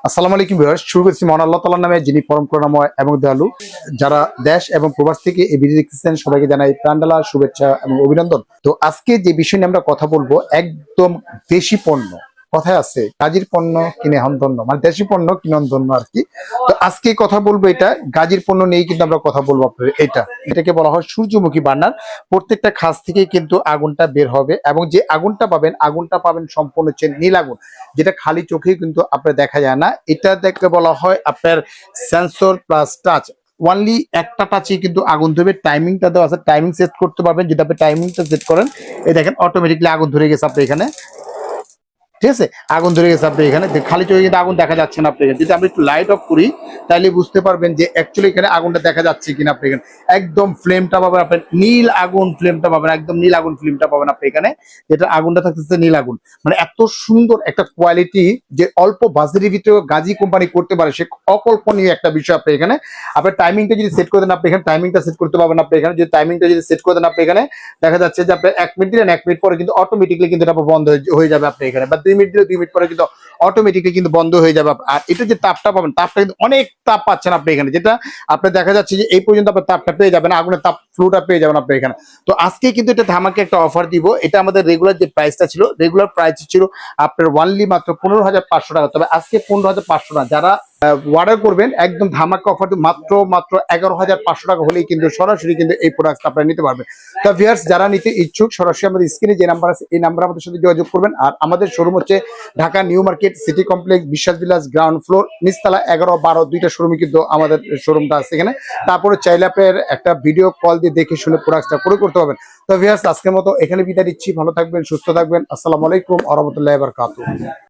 আসসালামু আলাইকুম ভিউয়ার্স, শুরু করছি মহান আল্লাহ তাআলার নামে, যিনি পরম করুণাময় এবং দয়ালু। যারা দেশ এবং প্রবাস থেকে এই ভিডিও দেখতেছেন সবাইকে জানাই প্রাণঢালা শুভেচ্ছা এবং অভিনন্দন। তো আজকে যে বিষয় নিয়ে আমরা কথা বলবো, একদম দেশি পণ্য। কথায় আছে গাজীর পণ্য কিনে হন ধন্য, মানে দেশি পণ্য কিনে হন ধন্য আর কি। তো আজকে কথা বলবো এটা গাজীর পণ্য নিয়ে, কিন্তু আমরা কথা বলবো আপনার এটাকে বলা হয় সূর্যমুখী বার্নার। প্রত্যেকটা খাস থেকে কিন্তু আগুনটা বের হবে, এবং যে আগুনটা পাবেন সম্পূর্ণ হচ্ছে নীল আগুন, যেটা খালি চোখে কিন্তু আপনার দেখা যায় না। এটা দেখতে বলা হয় আপনার সেন্সর প্লাস টাচ। ওনলি একটা টাচে কিন্তু আগুন ধরবে। টাইমিংটা দেওয়া আছে, টাইমিং সেট করতে পারবেন। যদি আপনি টাইমিংটা সেট করেন, এই দেখেন অটোমেটিকলি আগুন ধরে গেছে আপনি এখানে। ঠিক আছে, আগুন ধরে গেছে আপনি এখানে খালি চোখে কিন্তু আগুন দেখা যাচ্ছে না আপনি এখানে। যদি আমি একটু লাইট অফ করি তাহলে বুঝতে পারবেন যে অ্যাকচুয়ালি এখানে আগুনটা দেখা যাচ্ছে কিনা আপনি এখানে। একদম ফ্লেমটা পাবেন আপনি নীল আগুন, ফ্লেমটা পাবেন একদম নীল আগুন, ফ্লেমটা পাবেন আপনি এখানে। যেটা আগুনটা থাকতেছে নীল আগুন, মানে এত সুন্দর একটা কোয়ালিটি যে অল্প বাজেটের ভিতরে গাজী কোম্পানি করতে পারে, সে অকল্পনীয় একটা বিষয় আপনি এখানে। আপনার টাইমিংটা যদি সেট করে দেন আপনি এখানে, টাইমিংটা সেট করতে পারবেন আপনি এখানে। যদি টাইমিংটা যদি সেট করে দেন আপনি এখানে, দেখা যাচ্ছে যে আপনি 1 মিনিট দিলেন, 1 মিনিট পরে কিন্তু অটোমেটিকলি কিন্তু এটা বন্ধ হয়ে যাবে আপনি এখানে। বা 2 মিনিট দিলে 2 মিনিট পরে কিন্তু অটোমেটিকলি কিন্তু বন্ধ হয়ে যাবে। আর এটা যে তাপটা পাবেন, তাপটা কিন্তু অনেক তাপ পাচ্ছেন আপনি এখানে, যেটা আপনি দেখা যাচ্ছে যে এই পর্যন্ত আপনার তাপটা পেয়ে যাবেন, আগুনের তাপ ফ্লোটা পেয়ে যাবেন আপনি এখানে। তো আজকে কিন্তু এটা ধামাকে একটা অফার দিব। এটা আমাদের রেগুলার যে প্রাইসটা ছিল, রেগুলার প্রাইস ছিল আপনার ওয়ানলি মাত্র 15,500 টাকা। তবে আজকে 15,500 না, যারা অর্ডার করবেন একদম ধামাকা অফার মাত্র 11,500 টাকা হলেই কিন্তু সরাসরি কিন্তু এই প্রোডাক্ট আপনারা নিতে পারবেন। তো ভিউয়ার্স, যারা নিতে ইচ্ছুক সরাসরি আমাদের স্ক্রিনে যে নাম্বার আছে এই নাম্বার আমাদের সাথে যোগাযোগ করবেন। আর আমাদের শোরুম হচ্ছে Dhaka new market city complex, বিশ্বাস বিলাস গ্রাউন্ড ফ্লোর, নিচতলা 11-12 দুইটা শোরুমে কিন্তু আমাদের শোরুমটা আছে এখানে। তারপরে চাইলে আপনার একটা ভিডিও কল দিয়ে দেখে শুনে প্রোডাক্টটা ক্রয় করতে পারবেন। তো ভিউয়ার্স, আজকের মতো এখানে বিদায় দিচ্ছি। ভালো থাকবেন, সুস্থ থাকবেন। আসসালামু আলাইকুম ওয়া রাহমাতুল্লাহি ওয়া বারাকাতুহু।